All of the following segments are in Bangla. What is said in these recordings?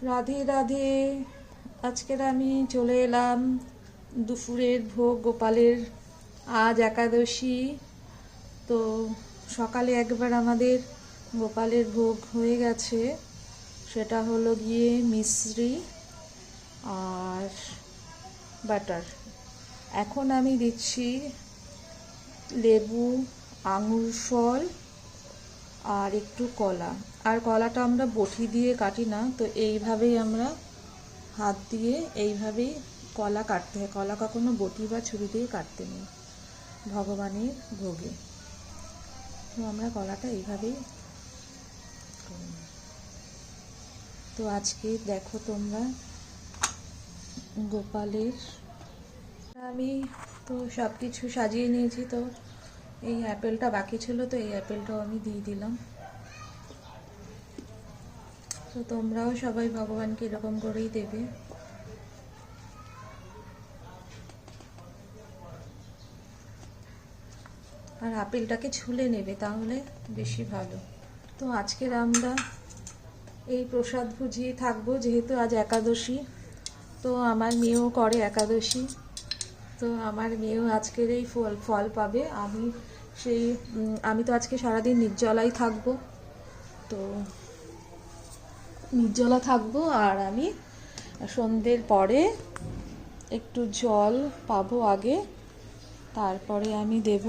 রাধে রাধে। আজকের আমি চলে এলাম দুপুরের ভোগ গোপালের। আজ একাদশী, তো সকালে একবার আমাদের গোপালের ভোগ হয়ে গেছে। সেটা হলো গিয়ে মিশ্রি আর বাটার। এখন আমি দিচ্ছি লেবু, আঙুর ফল আর একটু কলা। আর কলাটা আমরা বটি দিয়ে কাটি না, তো এইভাবেই আমরা হাত দিয়ে এইভাবেই কলা কাটতে হয়। কলা কখনো বটি বা ছুরি দিয়ে কাটতে নেই ভগবানের ভোগে। তো আমরা কলাটা এইভাবেই করি। তো আজকে দেখো তোমরা গোপালের, আমি তো সব কিছু সাজিয়ে নিয়েছি। তো এই অ্যাপেলটা বাকি ছিল, তো এই অ্যাপেলটাও আমি দিয়ে দিলাম। তো তোমরাও সবাই ভগবানকে এরকম করেই দেবে। আর আপেলটাকে ছুলে নেবে, তাহলে বেশি ভালো। তো আজকের আমরা এই প্রসাদ ভুজিয়ে থাকবো, যেহেতু আজ একাদশী। তো আমার মেয়েও করে একাদশী, তো আমার মেয়েও আজকের এই ফল পাবে। আমি তো আজকে সারাদিন নির্জলাই থাকবো। তো নির্জলা থাকবো, আর আমি সন্ধ্যের পরে একটু জল পাবো আগে, তারপরে আমি দেব।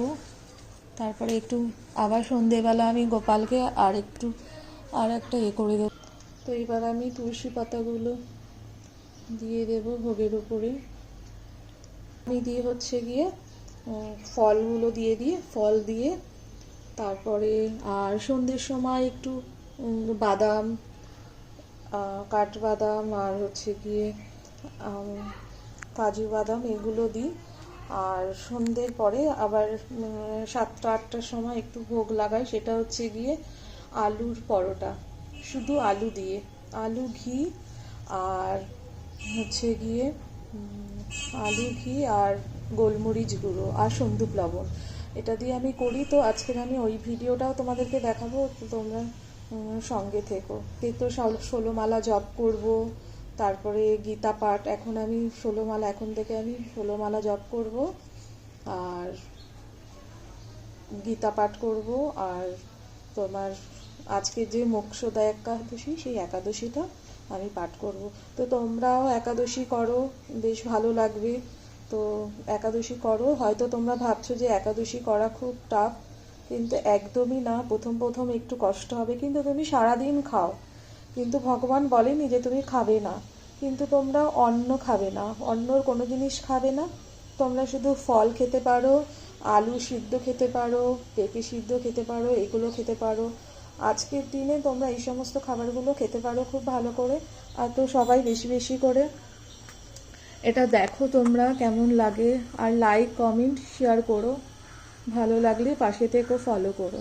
তারপরে একটু আবার সন্ধেবেলা আমি গোপালকে আর একটা করে দেবো। তো এবার আমি তুলসী পাতাগুলো দিয়ে দেব ভোগের উপরে। আমি দিয়ে হচ্ছে গিয়ে ফলগুলো ফল দিয়ে তারপরে আর সন্ধ্যের সময় একটু বাদাম, কাঠবাদাম আর হচ্ছে গিয়ে কাজু বাদাম এগুলো দিই। আর সন্ধ্যের পরে আবার 7টা-8টার সময় একটু ভোগ লাগাই, সেটা হচ্ছে গিয়ে আলুর পরোটা, শুধু আলু দিয়ে, আলু ঘি আর হচ্ছে গিয়ে আলু ঘি আর গোলমরিচ গুঁড়ো আর সন্দুক লবণ, এটা দিয়ে আমি করি। তো আজকের আমি ওই ভিডিওটাও তোমাদেরকে দেখাবো, তোমরা সঙ্গে থেকো। তো 16 মালা জপ করব, তারপরে গীতা পাঠ। এখন থেকে আমি 16 মালা জপ করব আর গীতা পাঠ করব। আর তোমার আজকে যে মোক্ষদা একাদশী, সেই একাদশীটা আমি পাঠ করব। তো তোমরাও একাদশী করো, বেশ ভালো লাগবে। তো একাদশী করো। হয়তো তোমরা ভাবছো যে একাদশী করা খুব টাফ, কিন্তু একদমই না। প্রথম একটু কষ্ট হবে, কিন্তু তুমি সারাদিন খাও। কিন্তু ভগবান বলেনি যে তুমি খাবে না, কিন্তু তোমরা অন্ন খাবে না, অন্যর কোনো জিনিস খাবে না। তোমরা শুধু ফল খেতে পারো, আলু সিদ্ধ খেতে পারো, পেঁপে সিদ্ধ খেতে পারো, এগুলো খেতে পারো। আজকের দিনে তোমরা এই সমস্ত খাবারগুলো খেতে পারো খুব ভালো করে। আর তো সবাই বেশি বেশি করে এটা দেখো তোমরা কেমন লাগে, আর লাইক কমেন্ট শেয়ার করো। ভালো লাগলে পাশে থেকো, ফলো করো।